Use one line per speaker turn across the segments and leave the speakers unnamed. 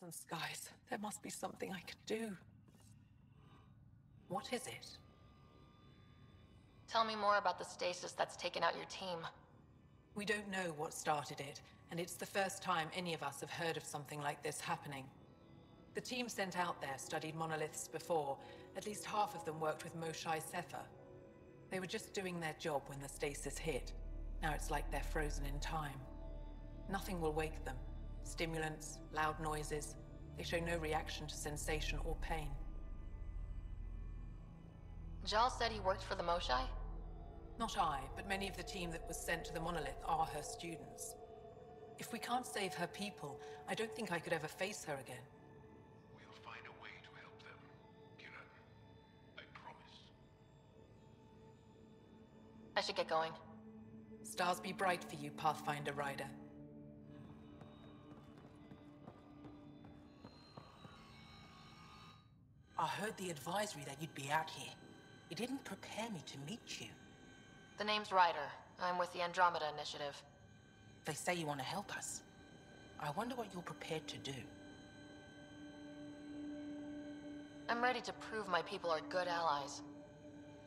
Stars and skies. There must be something I could do. What is it?
Tell me more about the stasis that's taken out your team.
We don't know what started it, and it's the first time any of us have heard of something like this happening. The team sent out there studied monoliths before. At least half of them worked with Moshae Sefer. They were just doing their job when the stasis hit. Now it's like they're frozen in time. Nothing will wake them. Stimulants, loud noises. They show no reaction to sensation or pain.
Jal said he worked for the Moshae?
Not I, but many of the team that was sent to the monolith are her students. If we can't save her people, I don't think I could ever face her again.
We'll find a way to help them, Kiran. I promise.
I should get going.
Stars be bright for you, Pathfinder Rider.
I heard the advisory that you'd be out here. It didn't prepare me to meet you.
The name's Ryder. I'm with the Andromeda Initiative.
They say you want to help us. I wonder what you're prepared to do.
I'm ready to prove my people are good allies.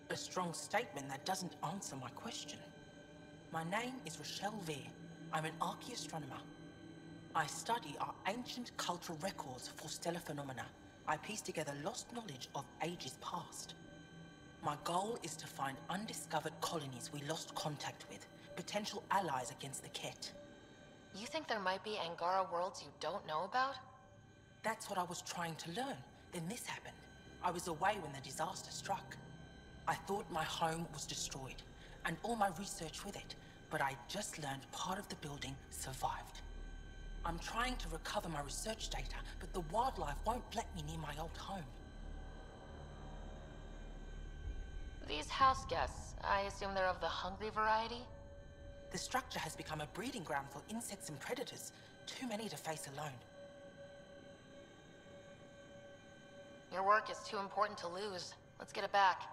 A strong statement that doesn't answer my question. My name is Rochelle Veer. I'm an archaeoastronomer. I study our ancient cultural records for stellar phenomena. I piece together lost knowledge of ages past. My goal is to find undiscovered colonies we lost contact with, potential allies against the Ket.
You think there might be Angara worlds you don't know about?
That's what I was trying to learn. Then this happened. I was away when the disaster struck. I thought my home was destroyed, and all my research with it, but I just learned part of the building survived. I'm trying to recover my research data, but the wildlife won't let me near my old home.
These house guests, I assume they're of the hungry variety?
The structure has become a breeding ground for insects and predators, too many to face alone.
Your work is too important to lose. Let's get it back.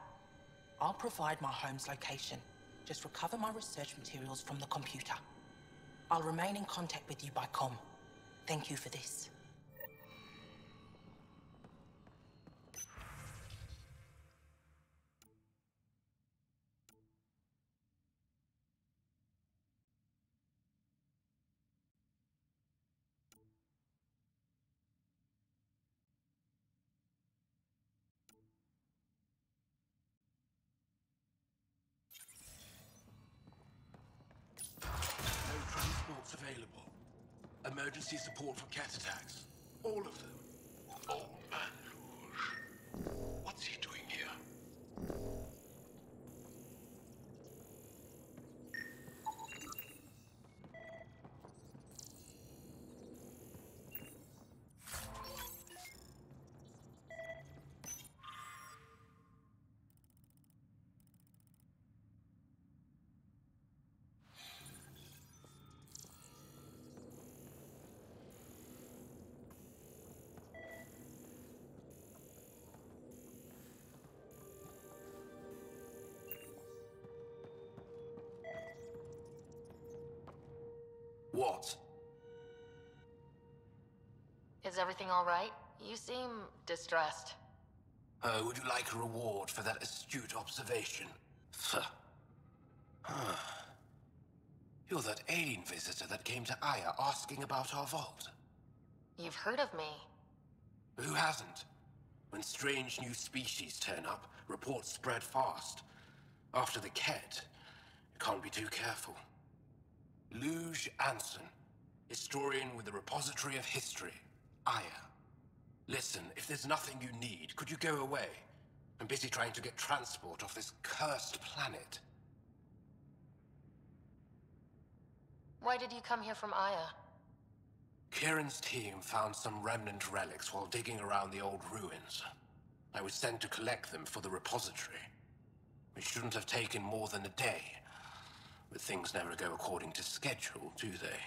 I'll provide my home's location. Just recover my research materials from the computer. I'll remain in contact with you by comm. Thank you for this.
No transports available. Emergency support for cat attacks. All of them. Oh, man, Rouge. What's he doing here? What?
Is everything all right? You seem distressed.
Would you like a reward for that astute observation? You're that alien visitor that came to Aya asking about our vault.
You've heard of me.
Who hasn't? When strange new species turn up, reports spread fast. After the Ket, you can't be too careful. Luge Anson, historian with the Repository of History, Aya. Listen, if there's nothing you need, could you go away? I'm busy trying to get transport off this cursed planet.
Why did you come here from Aya?
Kieran's team found some remnant relics while digging around the old ruins. I was sent to collect them for the repository. It shouldn't have taken more than a day. But things never go according to schedule, do they?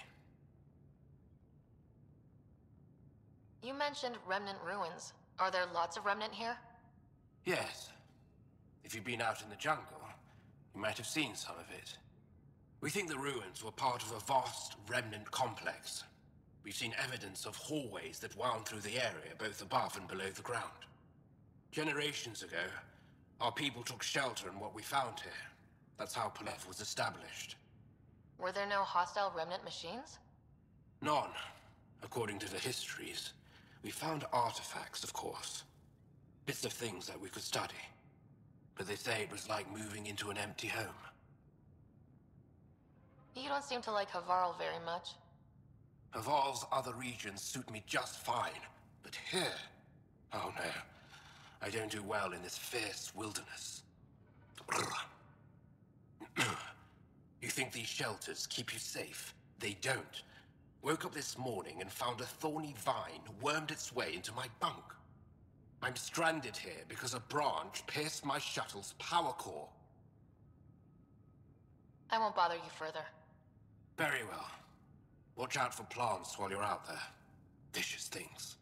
You mentioned remnant ruins. Are there lots of remnant here?
Yes. If you've been out in the jungle, you might have seen some of it. We think the ruins were part of a vast remnant complex. We've seen evidence of hallways that wound through the area, both above and below the ground. Generations ago, our people took shelter in what we found here. That's how Palev was established.
Were there no hostile remnant machines?
None, according to the histories. We found artifacts, of course. Bits of things that we could study. But they say it was like moving into an empty home.
You don't seem to like Havarl very much.
Havarl's other regions suit me just fine. But here... oh no. I don't do well in this fierce wilderness. You think these shelters keep you safe? They don't. Woke up this morning and found a thorny vine wormed its way into my bunk. I'm stranded here because a branch pierced my shuttle's power core.
I won't bother you further.
Very well. Watch out for plants while you're out there. Vicious things.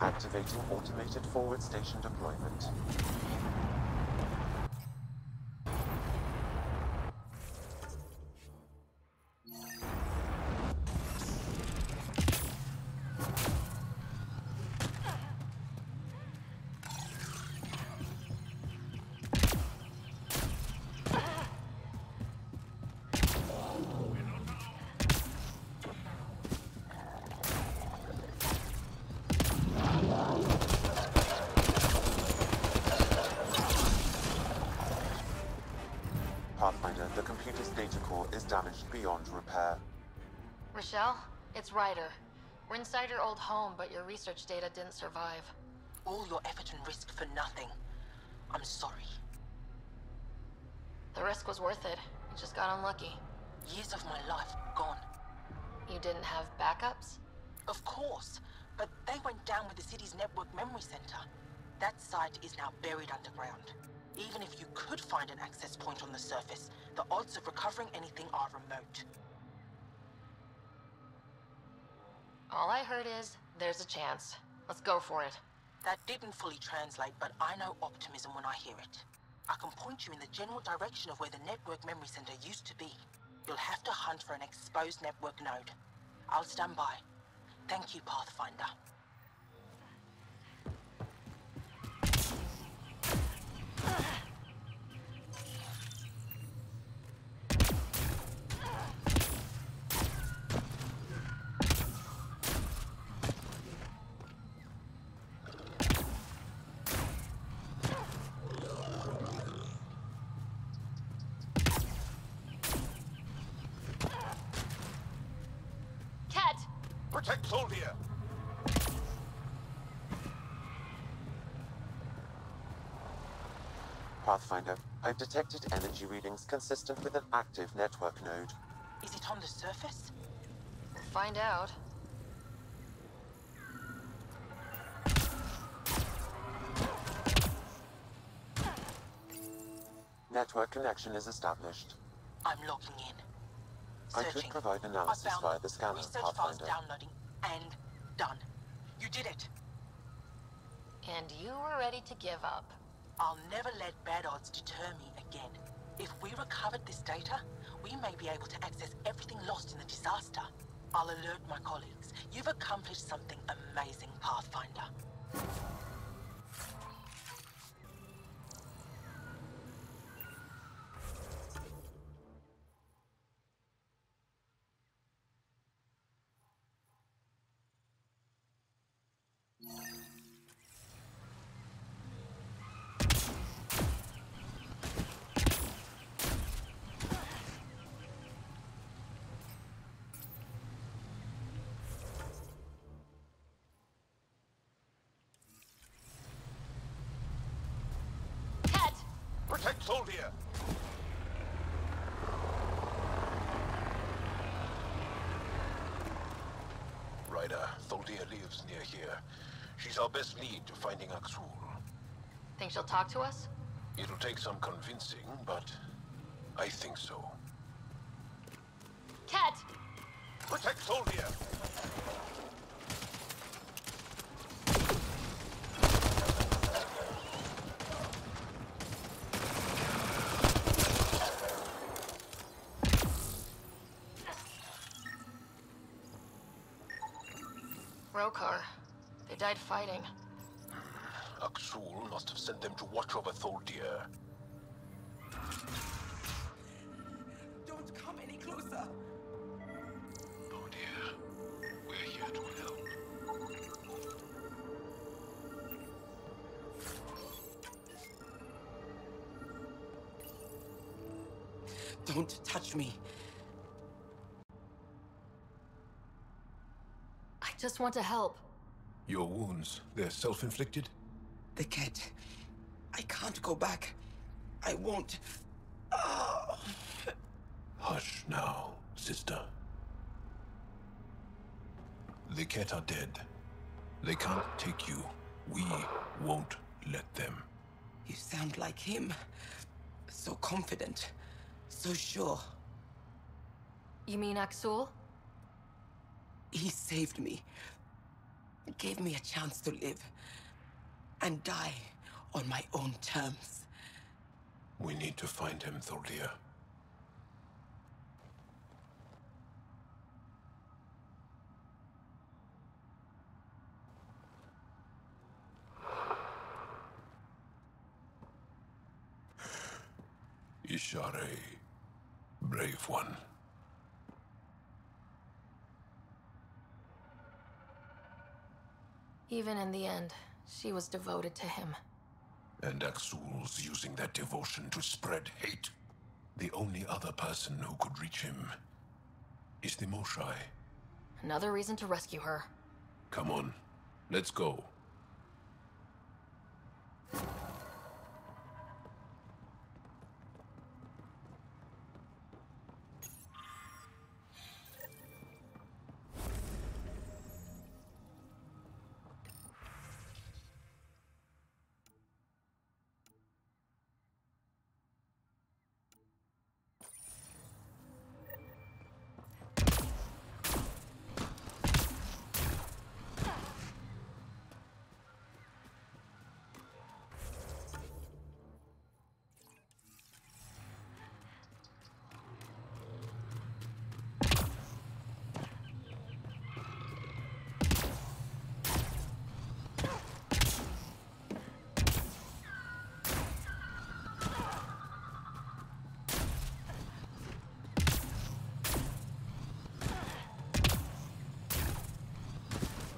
Activating automated forward station deployment. Pathfinder, the computer's data core is damaged beyond repair.
Rochelle, it's Ryder. We're inside your old home, but your research data didn't survive.
All your effort and risk for nothing. I'm sorry.
The risk was worth it. You just got unlucky.
Years of my life gone.
You didn't have backups?
Of course, but they went down with the city's network memory center. That site is now buried underground. Even if you could find an access point on the surface, the odds of recovering anything are remote.
All I heard is, there's a chance. Let's go for it.
That didn't fully translate, but I know optimism when I hear it. I can point you in the general direction of where the network memory center used to be. You'll have to hunt for an exposed network node. I'll stand by. Thank you, Pathfinder.
Protect Soldier!
Pathfinder, I've detected energy readings consistent with an active network node.
Is it on the surface?
We'll find out.
Network connection is established.
I'm logging in.
I
Searching.
could provide analysis
I found
via the scanner,
research files
Pathfinder.
downloading and done. You did it.
And you were ready to give up.
I'll never let bad odds deter me again. If we recovered this data, we may be able to access everything lost in the disaster. I'll alert my colleagues. You've accomplished something amazing, Pathfinder.
Protect Soldier! Ryder, Tholdia lives near here. She's our best lead to finding Aksul.
Think she'll talk to us?
It'll take some convincing, but I think so.
Cat!
Protect Soldier!
Rokar. They died fighting.
Aksul must have sent them to watch over Tholdir.
Don't come any closer.
Oh dear. We're here to help.
Don't touch me.
I just want to help.
Your wounds, they're self-inflicted?
The cat. I can't go back. I won't. Oh.
Hush now, sister. The cat are dead. They can't take you. We won't let them.
You sound like him. So confident. So sure.
You mean Aksul?
He saved me. Gave me a chance to live. And die on my own terms.
We need to find him, Tholdir. Ishare, brave one.
Even in the end, she was devoted to him.
And Aksul's using that devotion to spread hate. The only other person who could reach him is the Moshai.
Another reason to rescue her.
Come on, let's go.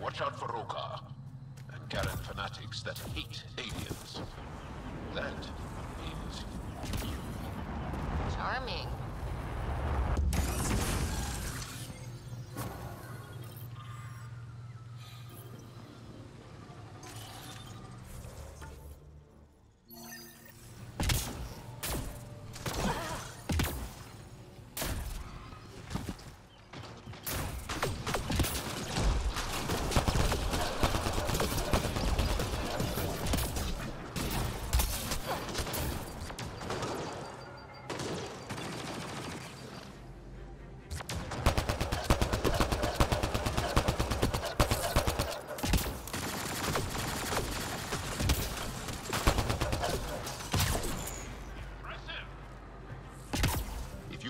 Watch out for Rokar and Garen fanatics that hate aliens. That is you.
Charming.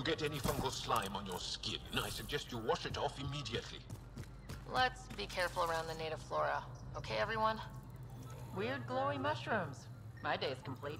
Get any fungal slime on your skin, I suggest you wash it off immediately.
Let's be careful around the native flora. Okay, everyone?
Weird glowy mushrooms. My day's complete.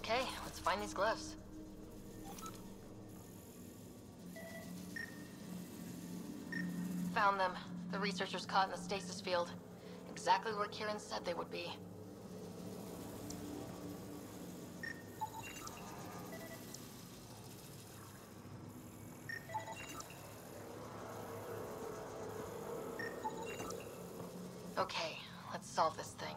Okay, let's find these glyphs. Found them. The researchers caught in the stasis field. Exactly where Kieran said they would be. Okay, let's solve this thing.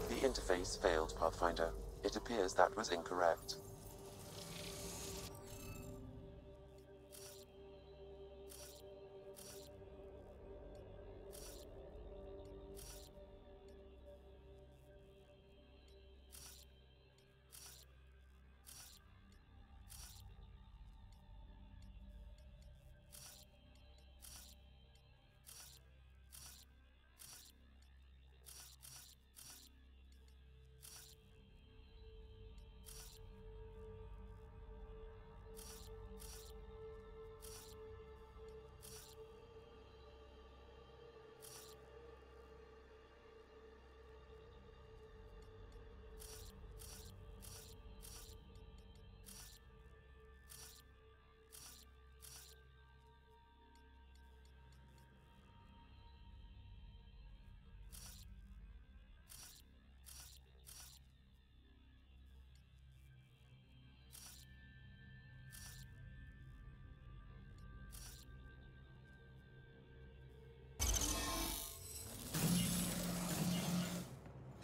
The interface failed, Pathfinder. It appears that was incorrect.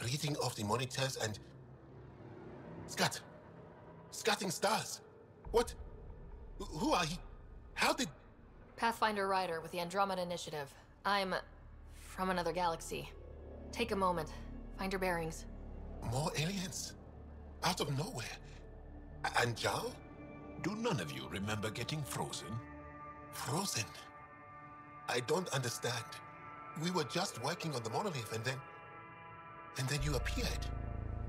Reading off the monitors and... Scatting stars. What? Who are you? How did...
Pathfinder Ryder with the Andromeda Initiative. I'm from another galaxy. Take a moment. Find your bearings.
More aliens? Out of nowhere? And Jal?
Do none of you remember getting frozen?
Frozen? I don't understand. We were just working on the monolith and then you appeared.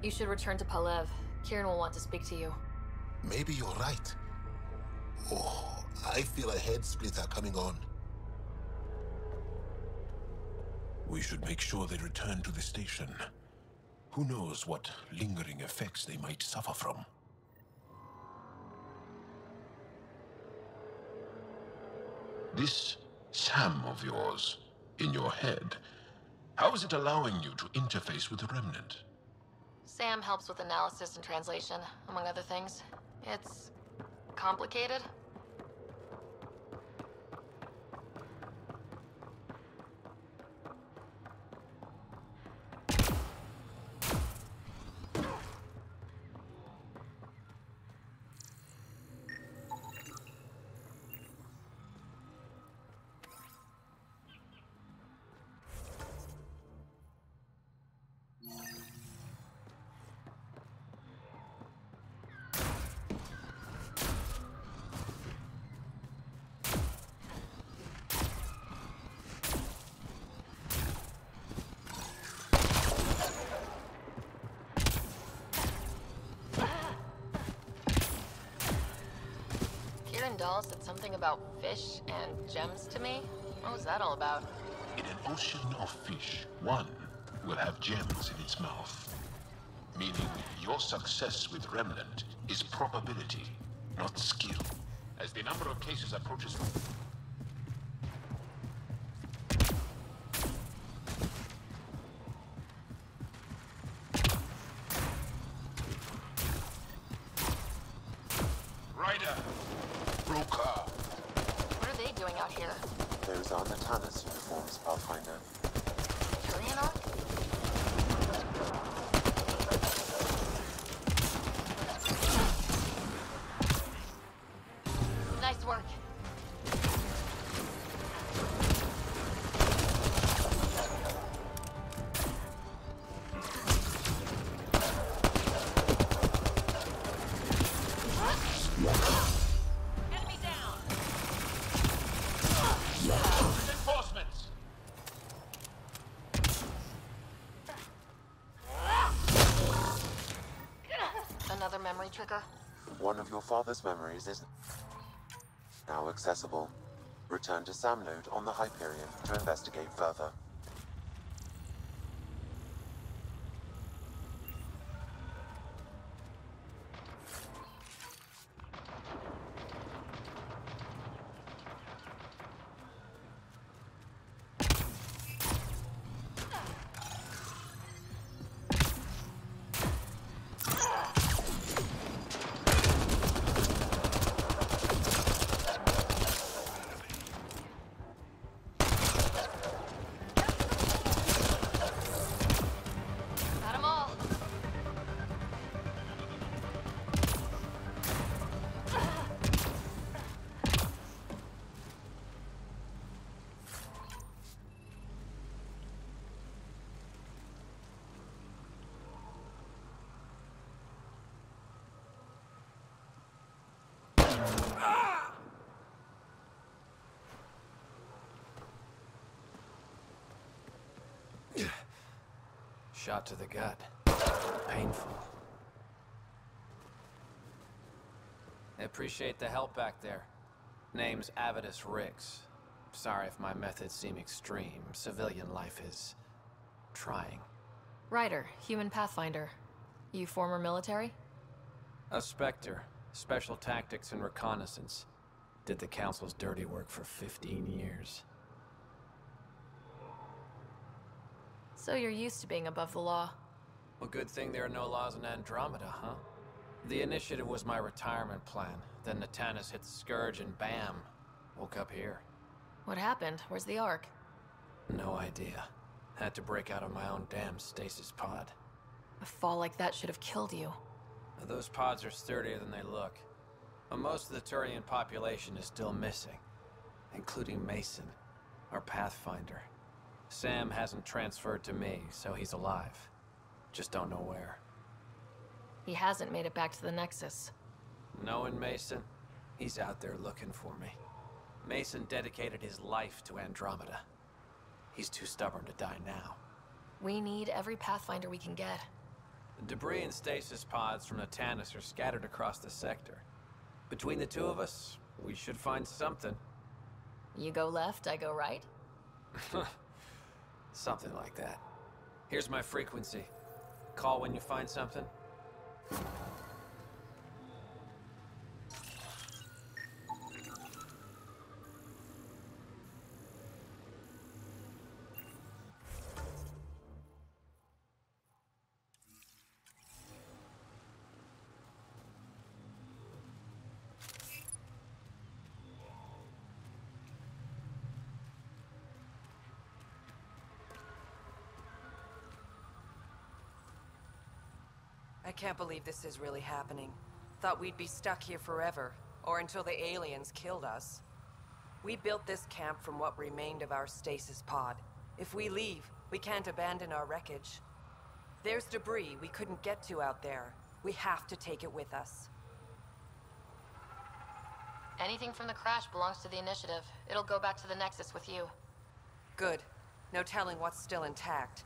You should return to Palev. Kieran will want to speak to you.
Maybe you're right. Oh, I feel a head splitter coming on.
We should make sure they return to the station. Who knows what lingering effects they might suffer from. This Sam of yours, in your head, how is it allowing you to interface with the Remnant?
Sam helps with analysis and translation, among other things. It's complicated. Dahl said something about fish and gems to me. What was that all about?
In an ocean of fish, one will have gems in its mouth. Meaning your success with Remnant is probability, not skill. As the number of cases approaches...
Those are Natana's uniforms, Pathfinder.
Korean arc? Nice work.
Enemy down!
Reinforcements!
Another memory trigger.
One of your father's memories is now accessible. Return to Sam Node on the Hyperion to investigate further.
Got 'em all.
Shot to the gut. Painful. I appreciate the help back there. Name's Avidus Rix. Sorry if my methods seem extreme. Civilian life is trying.
Ryder, human pathfinder. You former military?
A Spectre. Special tactics and reconnaissance. Did the Council's dirty work for 15 years.
So you're used to being above the law.
Well, good thing there are no laws in Andromeda, huh? The initiative was my retirement plan. Then Natana's hit the Scourge and bam, woke up here.
What happened? Where's the Ark?
No idea. Had to break out of my own damn stasis pod.
A fall like that should have killed you.
Those pods are sturdier than they look. But most of the Turian population is still missing, including Mason, our Pathfinder. Sam hasn't transferred to me, so he's alive. Just don't know where.
He hasn't made it back to the Nexus.
Knowing Mason, he's out there looking for me. Mason dedicated his life to Andromeda. He's too stubborn to die now.
We need every Pathfinder we can get.
The debris and stasis pods from the Tannis are scattered across the sector. Between the two of us, we should find something.
You go left, I go right?
Something like that. Here's my frequency. Call when you find something.
I can't believe this is really happening. Thought we'd be stuck here forever, or until the aliens killed us. We built this camp from what remained of our stasis pod. If we leave, we can't abandon our wreckage. There's debris we couldn't get to out there. We have to take it with us.
Anything from the crash belongs to the Initiative. It'll go back to the Nexus with you.
Good. No telling what's still intact.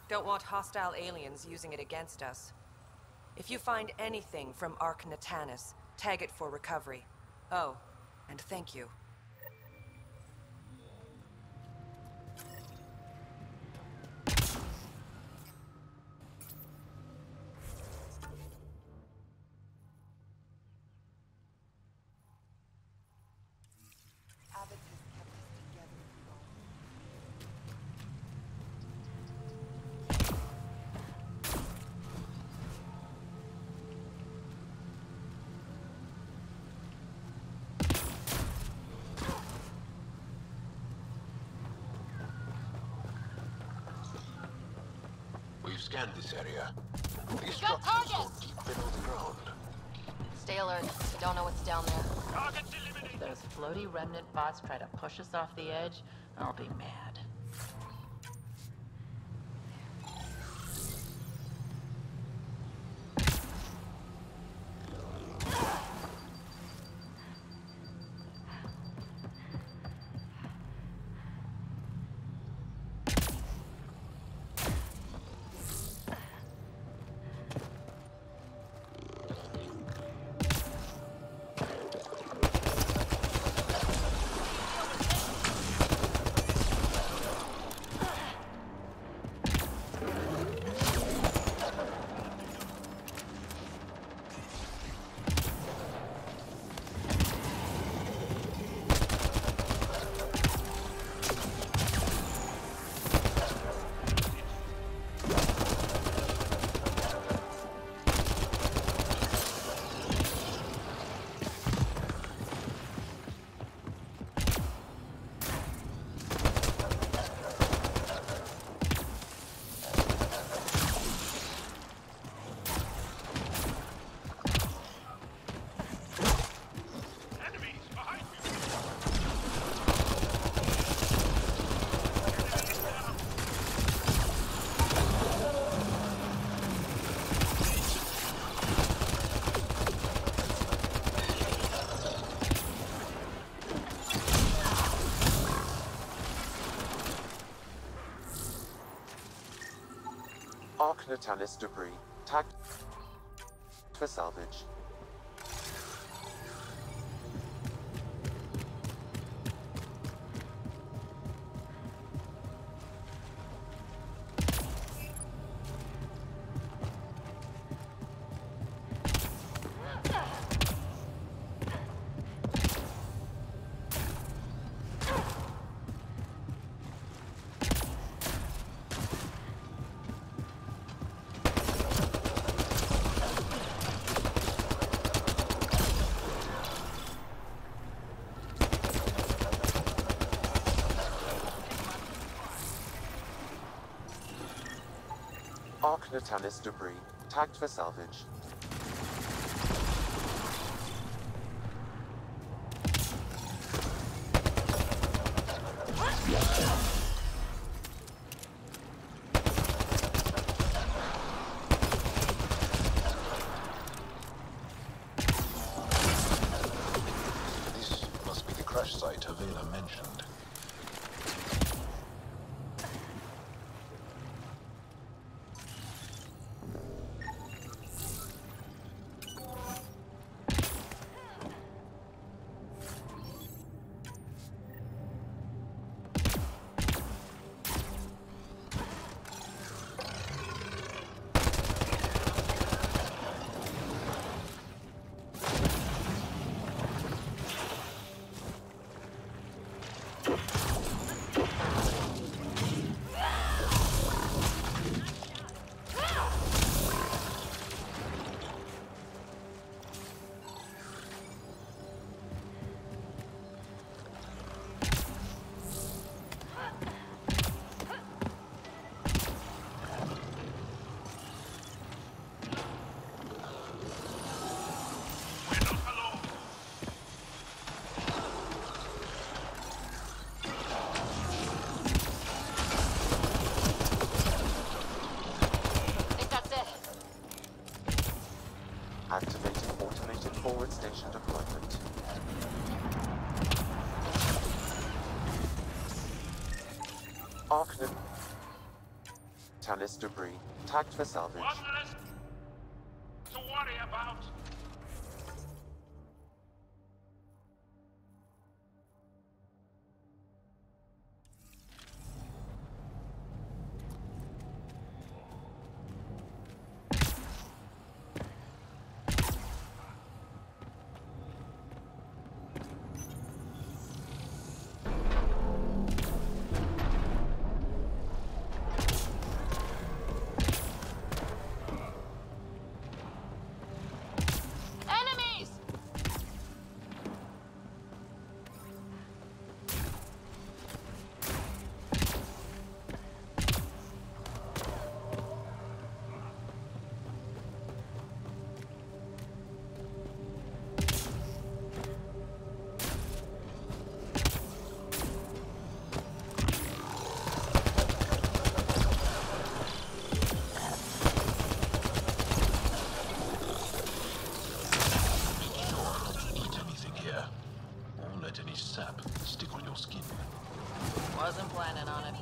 Don't want hostile aliens using it against us. If you find anything from Ark Natanis, tag it for recovery. Oh, and thank you.
scan this area. These structures go deep below the ground.
Stay alert. We don't know what's down there.
If those floaty remnant bots try to push us off the edge, I'll be mad.
Natalis debris, tagged for salvage. Natalis debris, tagged for salvage.
This must be the crash site Avela mentioned. Activating automated forward station deployment. Natalis debris, tagged for salvage.
One less to worry about.
Wasn't planning on it.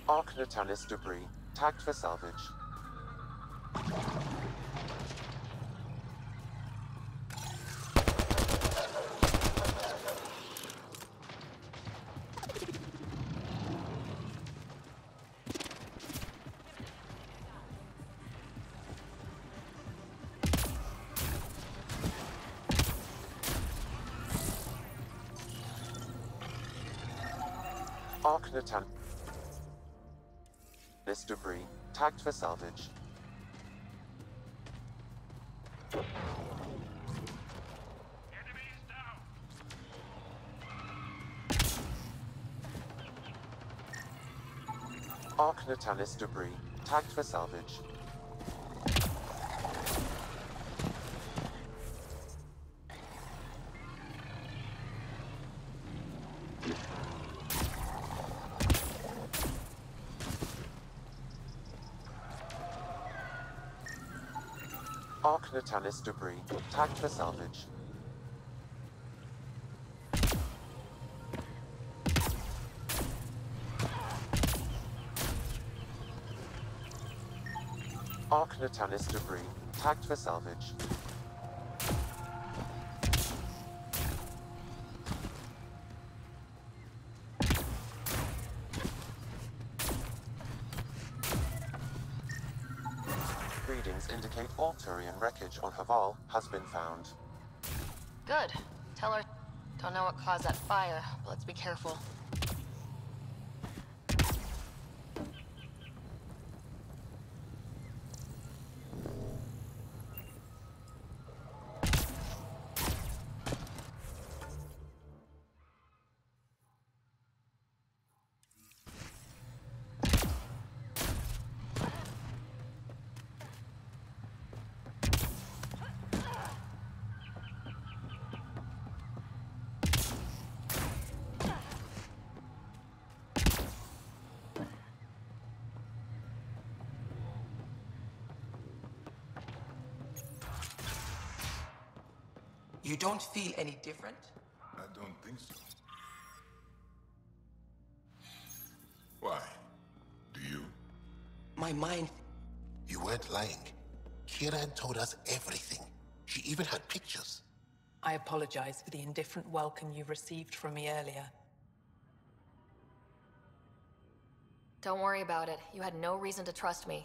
Arc Natalis debris, tagged for salvage. Arc Natalis. This debris, tagged for salvage.
Enemies down.
Arc Natalis debris, tagged for salvage. Arc Natalis debris, tagged for salvage. Arc Natalis debris, tagged for salvage. Readings indicate all Turian wreckage on Haval has been found.
Good. Tell her... Don't know what caused that fire, but let's be careful.
You don't feel any different?
I don't think so. Why? Do you?
My mind...
You weren't lying. Kiran told us everything. She even had pictures.
I apologize for the indifferent welcome you received from me earlier.
Don't worry about it. You had no reason to trust me.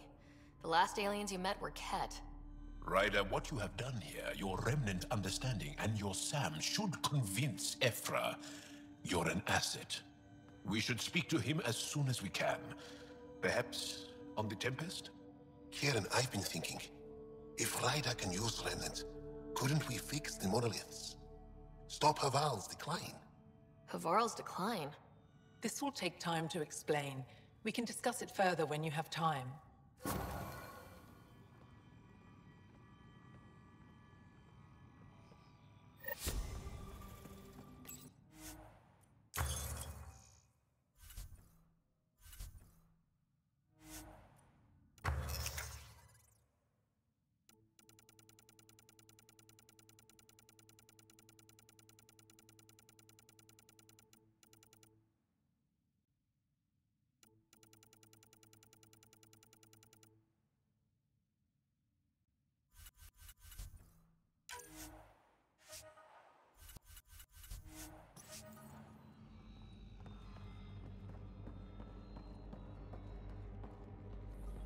The last aliens you met were Ket.
Ryder, what you have done here, your remnant understanding and your Sam should convince Ephra you're an asset. We should speak to him as soon as we can. Perhaps on the Tempest?
Kieran, I've been thinking. If Ryder can use remnant, couldn't we fix the monoliths? Stop Haval's decline?
Havarl's decline?
This will take time to explain. We can discuss it further when you have time.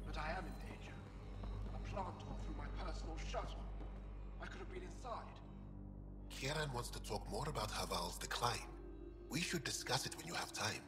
But I am in danger. A plant tore through my personal shutter. I could have been inside. Kieran wants to talk more about Haval's decline. We should discuss it when you have time.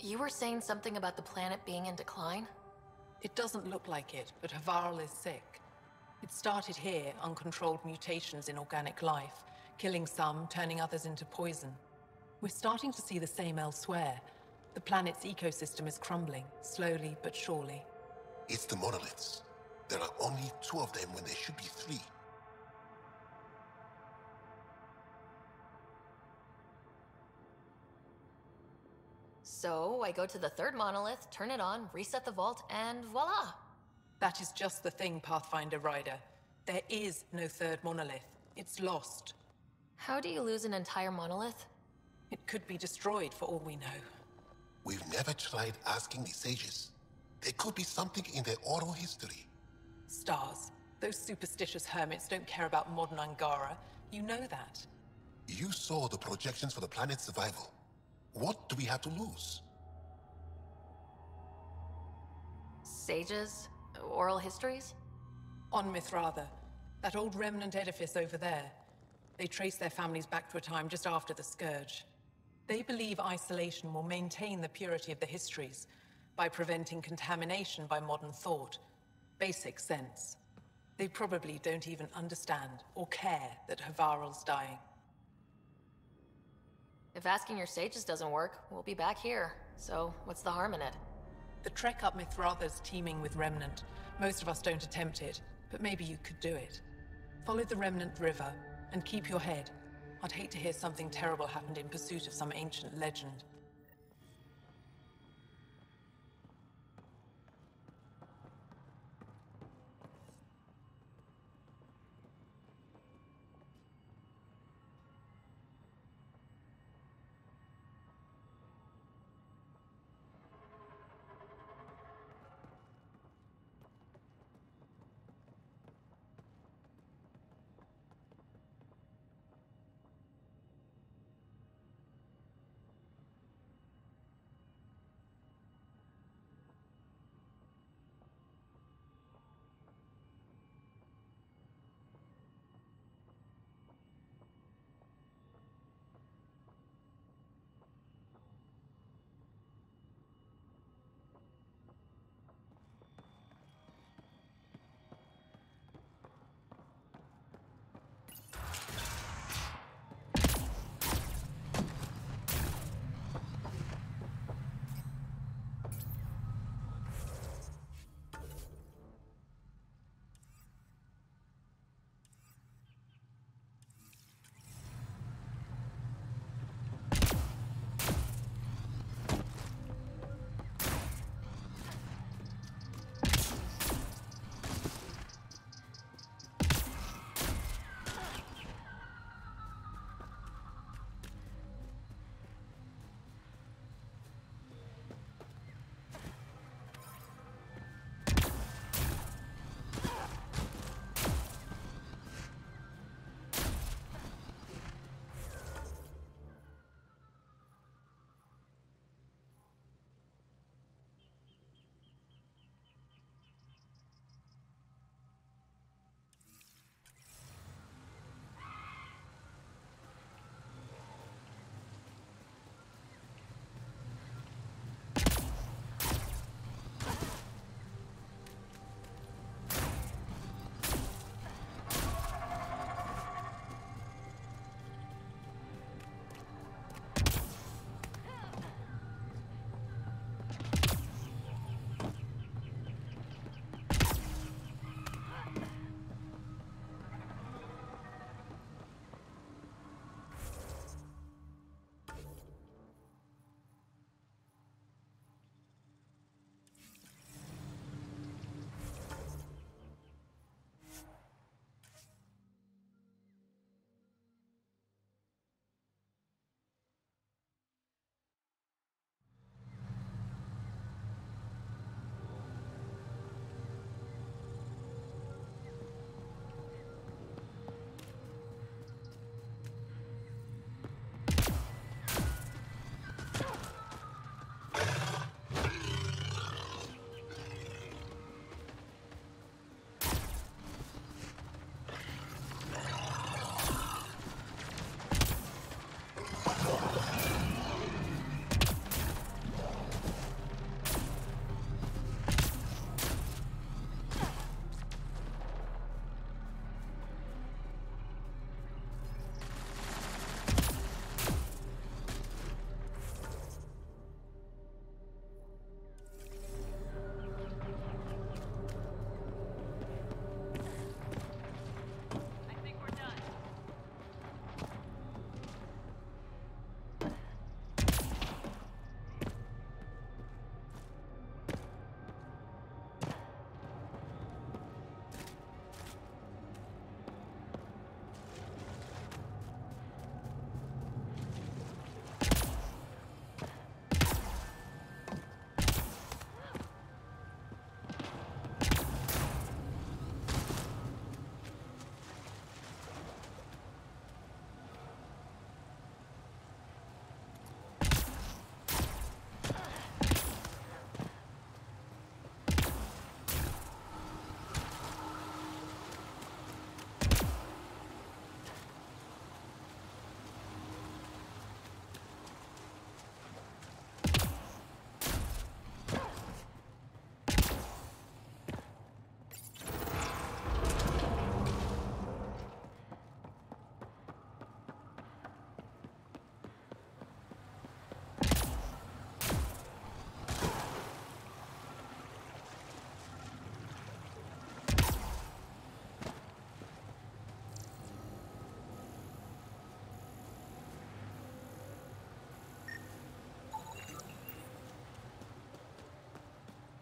You were saying something about the planet being in decline?
It doesn't look like it, but Havarl is sick. It started here, uncontrolled mutations in organic life, killing some, turning others into poison. We're starting to see the same elsewhere. The planet's ecosystem is crumbling, slowly but surely.
It's the monoliths. There are only 2 of them when there should be 3.
So I go to the 3rd monolith, turn it on, reset the vault, and voila!
That is just the thing, Pathfinder Rider. There is no 3rd monolith. It's lost.
How do you lose an entire monolith?
It could be destroyed for all we know.
We've never tried asking the sages. There could be something in their oral history.
Stars. Those superstitious hermits don't care about modern Angara. You know that.
You saw the projections for the planet's survival. What do we have to lose?
Sages? Oral histories?
On Mithratha, that old remnant edifice over there. They trace their families back to a time just after the Scourge. They believe isolation will maintain the purity of the histories by preventing contamination by modern thought. Basic sense. They probably don't even understand or care that Havarl's dying.
If asking your sages doesn't work, we'll be back here. So, what's the harm in it?
The trek up Mithratha's teeming with Remnant. Most of us don't attempt it, but maybe you could do it. Follow the Remnant River, and keep your head. I'd hate to hear something terrible happened in pursuit of some ancient legend.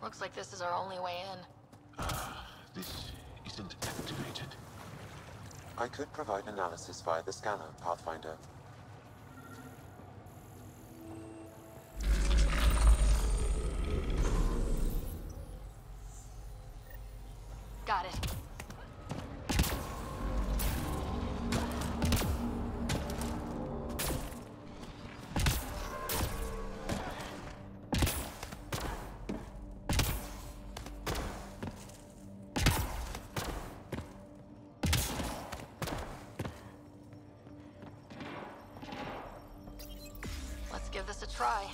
Looks like this is our only way in.
This isn't activated.
I could provide analysis via the scanner, Pathfinder.
Got it. Let's give this a try.